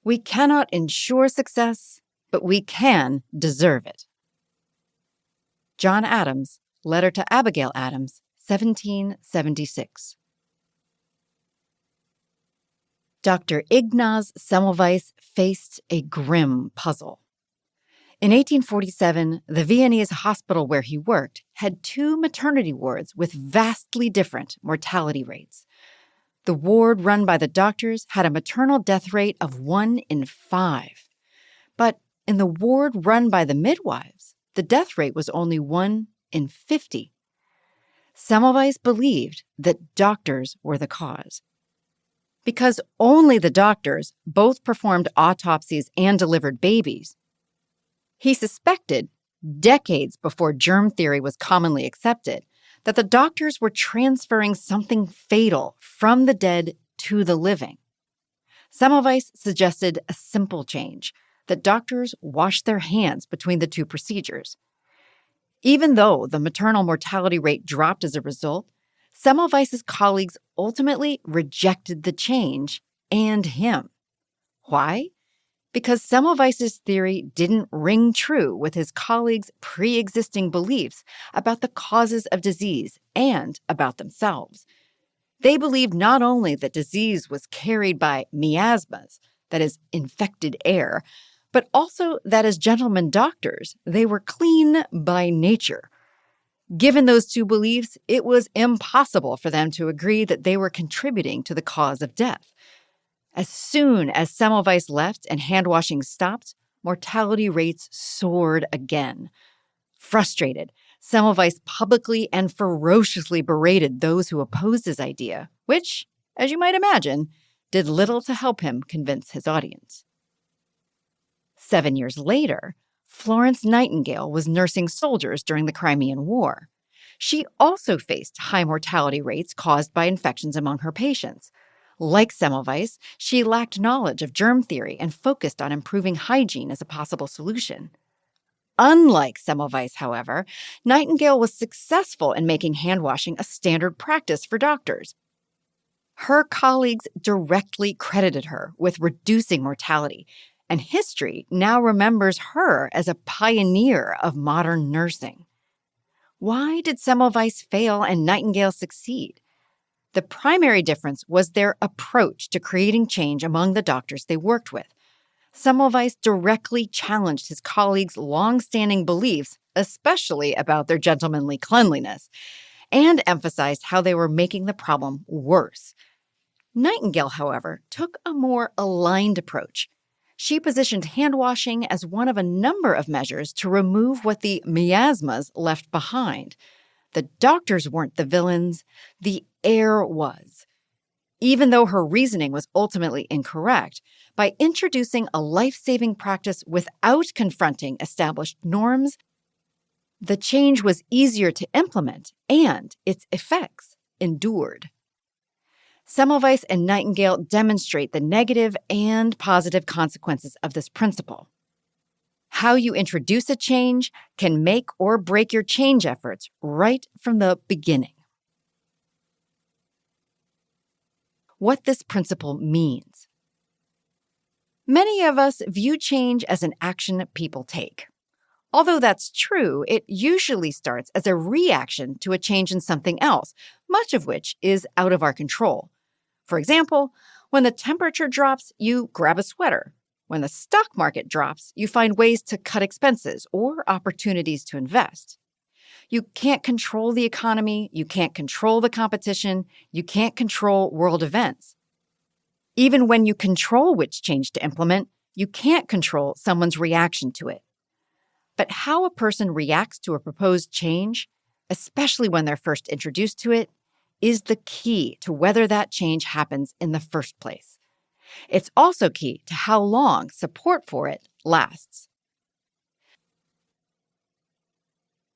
We cannot ensure success, but we can deserve it. John Adams, Letter to Abigail Adams, 1776. Dr. Ignaz Semmelweis faced a grim puzzle. In 1847, the Viennese hospital where he worked had 2 maternity wards with vastly different mortality rates. The ward run by the doctors had a maternal death rate of 1 in 5. But in the ward run by the midwives, the death rate was only 1 in 50. Semmelweis believed that doctors were the cause. Because only the doctors both performed autopsies and delivered babies, he suspected, decades before germ theory was commonly accepted, that the doctors were transferring something fatal from the dead to the living. Semmelweis suggested a simple change, that doctors wash their hands between the 2 procedures. Even though the maternal mortality rate dropped as a result, Semmelweis's colleagues ultimately rejected the change and him. Why? Because Semmelweis's theory didn't ring true with his colleagues' pre-existing beliefs about the causes of disease and about themselves. They believed not only that disease was carried by miasmas, that is, infected air, but also that as gentlemen doctors, they were clean by nature. Given those 2 beliefs, it was impossible for them to agree that they were contributing to the cause of death. As soon as Semmelweis left and hand-washing stopped, mortality rates soared again. Frustrated, Semmelweis publicly and ferociously berated those who opposed his idea, which, as you might imagine, did little to help him convince his audience. 7 years later, Florence Nightingale was nursing soldiers during the Crimean War. She also faced high mortality rates caused by infections among her patients. Like Semmelweis, she lacked knowledge of germ theory and focused on improving hygiene as a possible solution. Unlike Semmelweis, however, Nightingale was successful in making hand-washing a standard practice for doctors. Her colleagues directly credited her with reducing mortality, and history now remembers her as a pioneer of modern nursing. Why did Semmelweis fail and Nightingale succeed? The primary difference was their approach to creating change among the doctors they worked with. Semmelweis directly challenged his colleagues' long-standing beliefs, especially about their gentlemanly cleanliness, and emphasized how they were making the problem worse. Nightingale, however, took a more aligned approach. She positioned hand-washing as one of a number of measures to remove what the miasmas left behind. The doctors weren't the villains, the air was. Even though her reasoning was ultimately incorrect, by introducing a life-saving practice without confronting established norms, the change was easier to implement and its effects endured. Semmelweis and Nightingale demonstrate the negative and positive consequences of this principle. How you introduce a change can make or break your change efforts right from the beginning. What this principle means. Many of us view change as an action people take. Although that's true, it usually starts as a reaction to a change in something else, much of which is out of our control. For example, when the temperature drops, you grab a sweater. When the stock market drops, you find ways to cut expenses or opportunities to invest. You can't control the economy, you can't control the competition, you can't control world events. Even when you control which change to implement, you can't control someone's reaction to it. But how a person reacts to a proposed change, especially when they're first introduced to it, is the key to whether that change happens in the first place. It's also key to how long support for it lasts.